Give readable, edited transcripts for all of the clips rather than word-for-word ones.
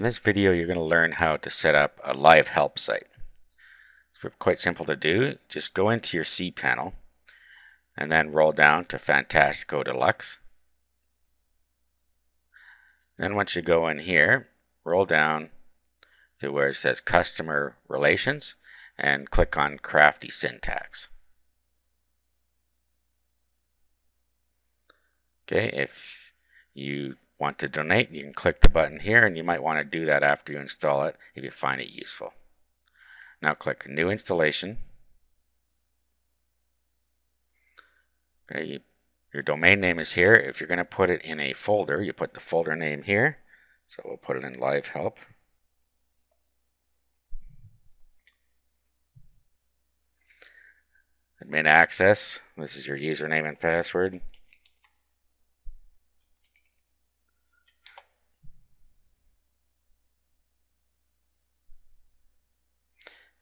this video, you're going to learn how to set up a live help site. It's quite simple to do. Just go into your cPanel and then roll down to Fantastico Deluxe. Then once you go in here, roll down to where it says Customer Relations and click on Crafty Syntax. Okay, if you want to donate, you can click the button here, and you might want to do that after you install it if you find it useful. Now click New Installation. Okay, your domain name is here. If you're going to put it in a folder, you put the folder name here. So we'll put it in Live Help. Admin access. This is your username and password.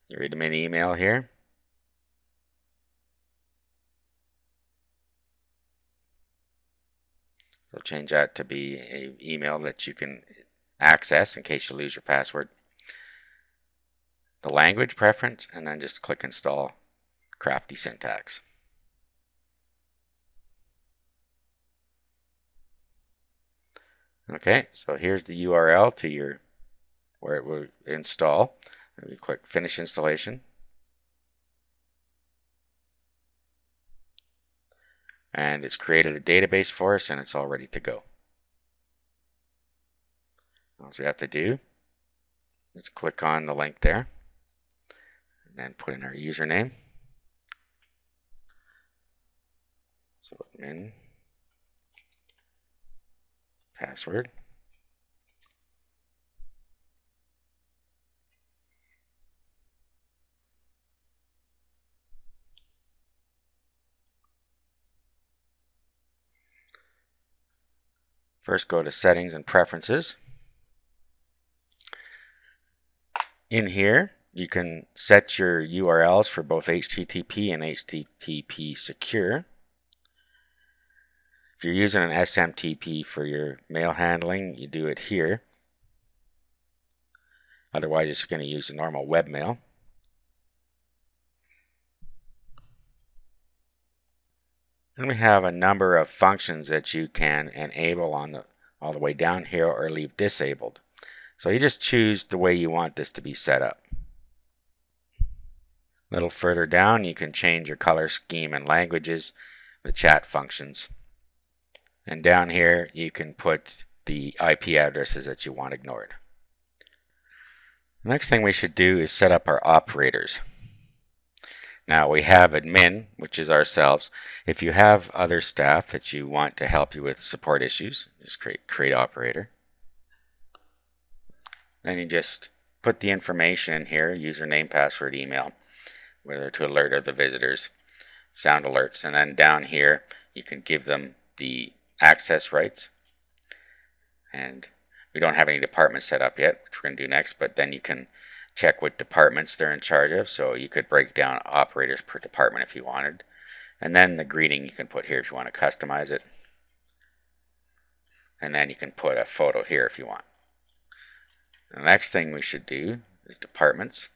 Your admin email here. So change that to be an email that you can access in case you lose your password. The language preference, and then just click Install Crafty Syntax. Okay, so here's the URL to where it will install. We click Finish Installation. And it's created a database for us, and it's all ready to go. All we have to do is click on the link there, and then put in our username. So admin, password. First, go to Settings and Preferences. In here, you can set your URLs for both HTTP and HTTP Secure. If you're using an SMTP for your mail handling, you do it here. Otherwise, you're just going to use the normal webmail. And we have a number of functions that you can enable all the way down here or leave disabled. So you just choose the way you want this to be set up. A little further down, you can change your color scheme and languages, the chat functions. And down here, you can put the IP addresses that you want ignored. The next thing we should do is set up our operators. Now we have admin, which is ourselves. If you have other staff that you want to help you with support issues, just create operator. Then you just put the information in here, username, password, email, whether to alert other visitors, sound alerts, and then down here you can give them the access rights. And we don't have any departments set up yet, which we're going to do next, but then you can check what departments they're in charge of. So you could break down operators per department if you wanted. And then the greeting you can put here if you want to customize it. And then you can put a photo here if you want. The next thing we should do is departments.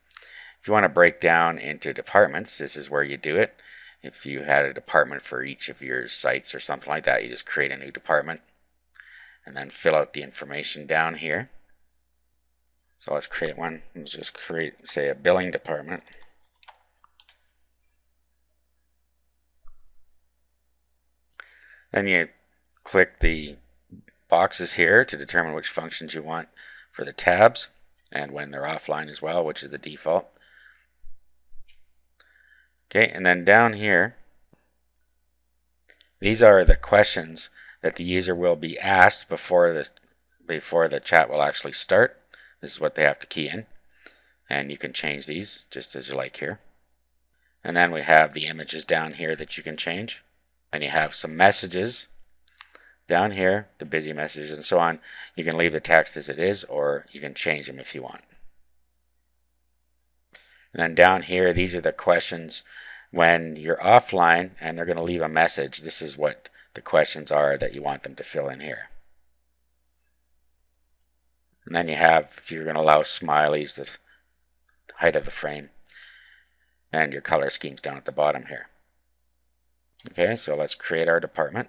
If you want to break down into departments, this is where you do it. If you had a department for each of your sites or something like that, you just create a new department and then fill out the information down here. So let's create one. Let's just create, say, a billing department. Then you click the boxes here to determine which functions you want for the tabs and when they're offline as well, which is the default. Okay, and then down here, these are the questions that the user will be asked before the chat will actually start. This is what they have to key in, and you can change these just as you like here. And then we have the images down here that you can change, and you have some messages down here, the busy messages and so on. You can leave the text as it is, or you can change them if you want. And then down here, these are the questions when you're offline and they're going to leave a message. This is what the questions are that you want them to fill in here. And then you have, if you're going to allow smileys, the height of the frame, and your color schemes down at the bottom here. Okay, so let's create our department.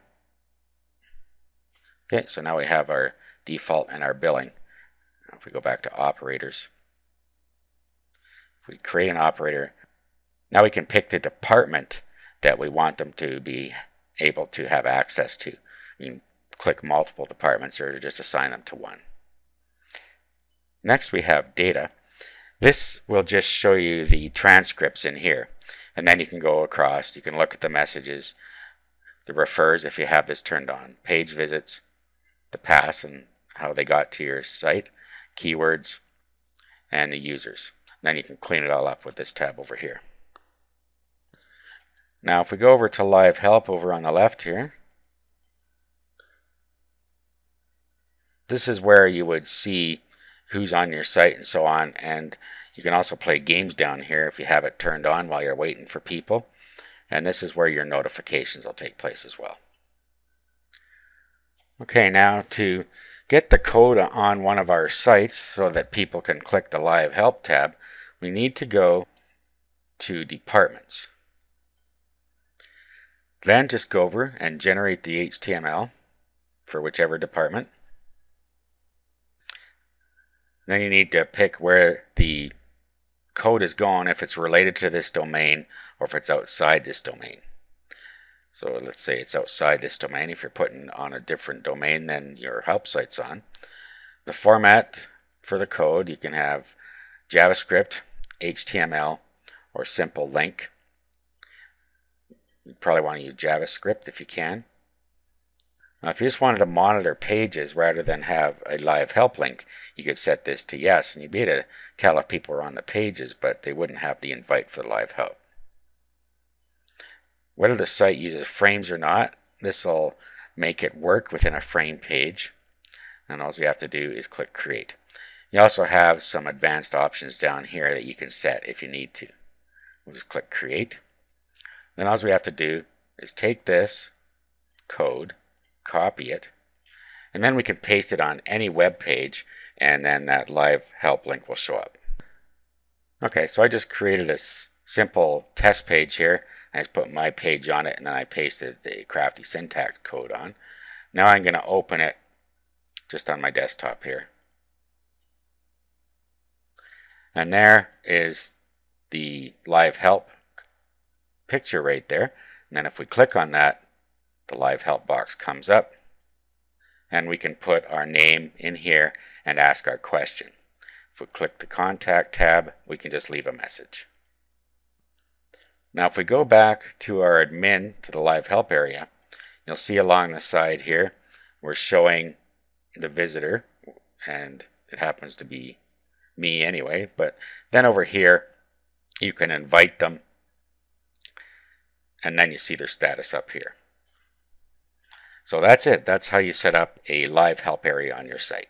Okay, so now we have our default and our billing. Now if we go back to operators, if we create an operator, now we can pick the department that we want them to be able to have access to. You can click multiple departments or just assign them to one. Next we have data. This will just show you the transcripts in here, and then you can go across, you can look at the messages, the refers if you have this turned on, page visits, the paths and how they got to your site, keywords, and the users. Then you can clean it all up with this tab over here. Now if we go over to Live Help over on the left here, this is where you would see who's on your site and so on, and you can also play games down here if you have it turned on while you're waiting for people, and this is where your notifications will take place as well. Okay, now to get the code on one of our sites so that people can click the Live Help tab, we need to go to Departments. Then just go over and generate the HTML for whichever department. Then you need to pick where the code is going, if it's related to this domain or if it's outside this domain. So let's say it's outside this domain if you're putting on a different domain than your help site's on. The format for the code, you can have JavaScript, HTML, or simple link. You probably want to use JavaScript if you can. Now if you just wanted to monitor pages rather than have a live help link, you could set this to yes, and you'd be able to tell if people are on the pages, but they wouldn't have the invite for the live help. Whether the site uses frames or not, this will make it work within a frame page, and all you have to do is click Create. You also have some advanced options down here that you can set if you need to. We'll just click Create. Then all we have to do is take this code, copy it, and then we can paste it on any web page, and then that live help link will show up. Okay, so I just created a simple test page here. I just put my page on it, and then I pasted the Crafty syntax code on. Now I'm going to open it just on my desktop here. And there is the live help picture right there. And then if we click on that, the live help box comes up, and we can put our name in here and ask our question. If we click the contact tab, we can just leave a message. Now if we go back to our admin, to the live help area, you'll see along the side here we're showing the visitor, and it happens to be me anyway, but then over here you can invite them, and then you see their status up here. So that's it. That's how you set up a live help area on your site.